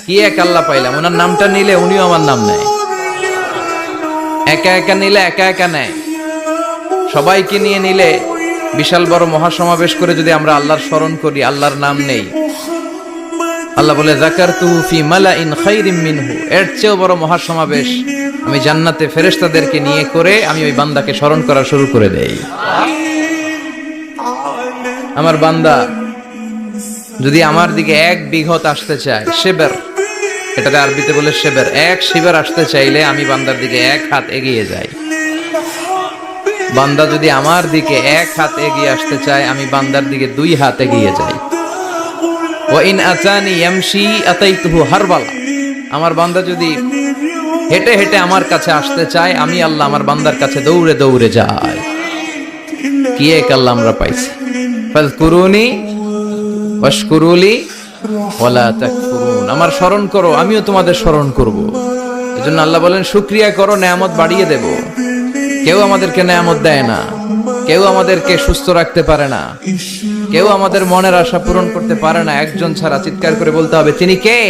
কি এক আল্লাহ পাইলাম, ওনার নামটা নিলে উনিও আমার নাম নেয়, একা একা নিলে একা একা নেয়, সবাইকে নিয়ে নিলে বিশাল বড় মহাসমাবেশ করে যদি আমরা আল্লাহর স্মরণ করি, আল্লাহর নাম নেই, আল্লাহ বলে যাকারতুহু ফি মালাইন খায়রিম মিনহু, এর চেয়েও বড় মহাসমাবেশ আমি জান্নাতে ফেরেশতাদেরকে নিয়ে করে আমি ওই বান্দাকে স্মরণ করা শুরু করে দেই। আমার বান্দা যদি আমার দিকে এক বিঘত আসতে চায়, শেবের, এটাকে আরবিতে বলে শেবের, এক শিবের আসতে চাইলে আমি বান্দার দিকে এক হাত এগিয়ে যাই। বান্দা যদি আমার দিকে এক হাত এগিয়ে আসতে চায়, আমি বান্দার দিকে 2 হাত এগিয়ে যাই। ওয়া ইন আতানি ইয়ামশি আতাইতুহু হারবালা, আমার বান্দা যদি হেঁটে হেঁটে আমার কাছে আসতে চায়, আমি আল্লাহ আমার বান্দার কাছে দৌড়ে দৌড়ে যাই। কি এক আল্লাহ আমরা পাইছি। ফাযকুরুনি ওয়াশকুরুলি ওয়ালা তাকফুরুন, আমার স্মরণ করো আমিও তোমাদের স্মরণ করব। এজন্য আল্লাহ বলেন শুকরিয়া করো, নেয়ামত বাড়িয়ে দেব। কেউ আমাদেরকে নেয়ামত দেয় না, কেউ আমাদেরকে সুস্থ রাখতে পারে না, কেউ আমাদের মনের আশা পূরণ করতে পারে না, একজন ছাড়া। চিৎকার করে বলতে হবে তিনি কে?